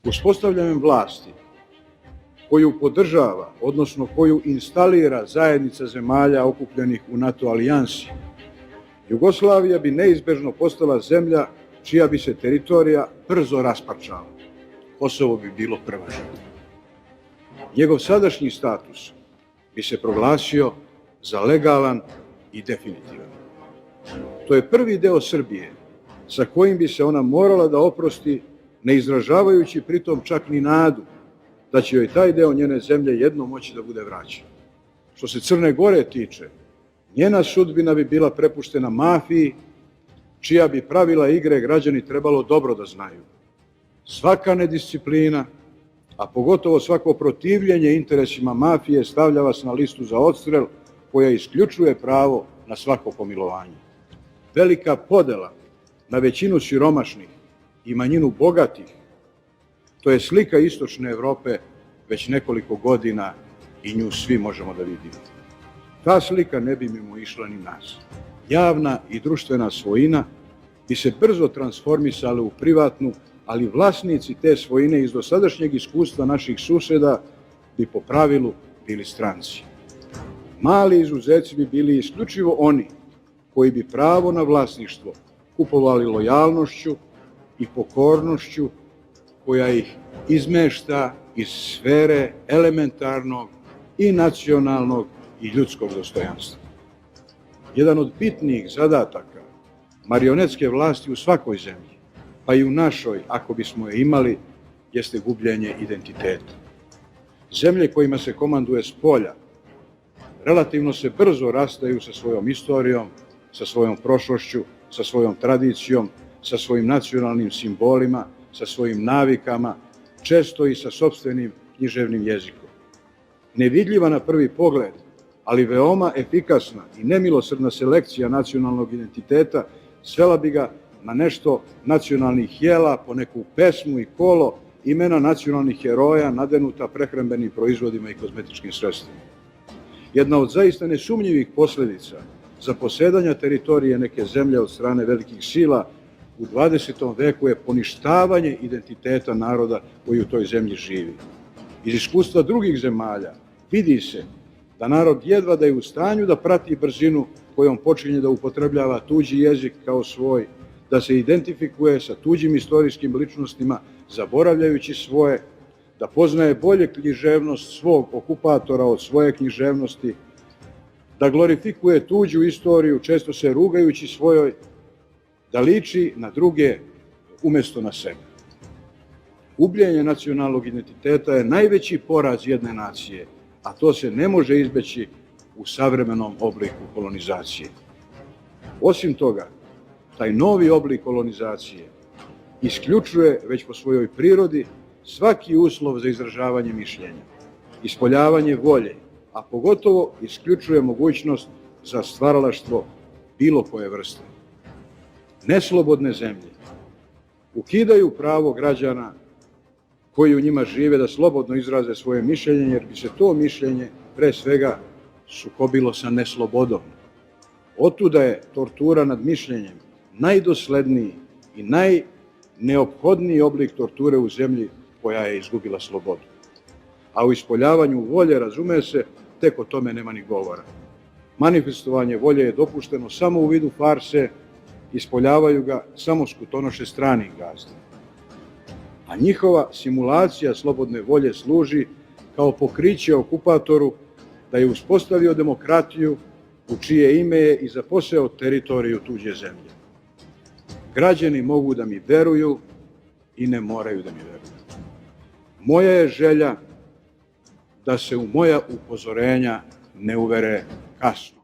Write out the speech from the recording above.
Uspostavljanjem vlasti koju podržava, odnosno koju instalira zajednica zemalja okupljenih u NATO alijansi, Jugoslavija bi neizbežno postala zemlja čija bi se teritorija brzo rasparčala. Kosovo bi bilo prva žrtva. Njegov sadašnji status bi se proglasio za legalan i definitivan. To je prvi deo Srbije sa kojim bi se ona morala da oprosti, ne izražavajući pritom čak ni nadu da će joj taj deo njene zemlje jednom moći da bude vraćen. Što se Crne Gore tiče, njena sudbina bi bila prepuštena mafiji, čija bi pravila igre građani trebalo dobro da znaju. Svaka nedisciplina, a pogotovo svako protivljenje interesima mafije stavlja vas na listu za odstrel koja isključuje pravo na svako pomilovanje. Velika podela na većinu siromašnih i manjinu bogatih, to je slika istočne Evrope već nekoliko godina i nju svi možemo da vidimo. Ta slika ne bi mimo išla ni nas. Javna i društvena svojina bi se brzo transformisala u privatnu, ali vlasnici te svojine iz dosadašnjeg iskustva naših suseda bi po pravilu bili stranci. Mali izuzeci bi bili isključivo oni koji bi pravo na vlasništvo kupovali lojalnošću i pokornošću koja ih izmešta iz sfere elementarnog i nacionalnog i ljudskog dostojanstva. Jedan od bitnijih zadataka marionetske vlasti u svakoj zemlji, pa i u našoj, ako bismo je imali, jeste gubljenje identiteta. Zemlje kojima se komanduje s polja relativno se brzo rastaju sa svojom istorijom, sa svojom prošlošću, sa svojom tradicijom, sa svojim nacionalnim simbolima, sa svojim navikama, često i sa sopstvenim književnim jezikom. Nevidljiva na prvi pogled, ali veoma efikasna i nemilosrdna selekcija nacionalnog identiteta svela bi ga na nešto nacionalnih jela, po neku pesmu i kolo, imena nacionalnih heroja nadenuta prehrambenim proizvodima i kozmetičkim sredstvima. Jedna od zaista nesumnjivih posledica zaposedanja teritorije neke zemlje od strane velikih sila u 20. veku je poništavanje identiteta naroda koji u toj zemlji živi. Iz iskustva drugih zemalja vidi se da narod jedva da je u stanju da prati brzinu kojom počinje da upotrebljava tuđi jezik kao svoj, da se identifikuje sa tuđim istorijskim ličnostima, zaboravljajući svoje, da poznaje bolje književnost svog okupatora od svoje književnosti, da glorifikuje tuđu istoriju, često se rugajući svojoj, da liči na druge umesto na sebe. Gubljenje nacionalnog identiteta je najveći poraz jedne nacije, a to se ne može izbeći u savremenom obliku kolonizacije. Osim toga, taj novi oblik kolonizacije isključuje već po svojoj prirodi svaki uslov za izražavanje mišljenja, ispoljavanje volje, a pogotovo isključuje mogućnost za stvaralaštvo bilo koje vrste. Neslobodne zemlje ukidaju pravo građana koji u njima žive da slobodno izraze svoje mišljenje, jer bi se to mišljenje pre svega sukobilo sa neslobodom. Otuda je tortura nad mišljenjem najdosledniji i najneophodniji oblik torture u zemlji koja je izgubila slobodu. A u ispoljavanju volje, razume se, tek o tome nema ni govora. Manifestovanje volje je dopušteno samo u vidu farse, ispoljavaju ga samo skutonoše stranih gazdi. A njihova simulacija slobodne volje služi kao pokriće okupatoru da je uspostavio demokratiju u čije ime je i zaposeo teritoriju tuđe zemlje. Građani mogu da mi veruju i ne moraju da mi veruju. Moja je želja da se u moja upozorenja ne uvere kasno.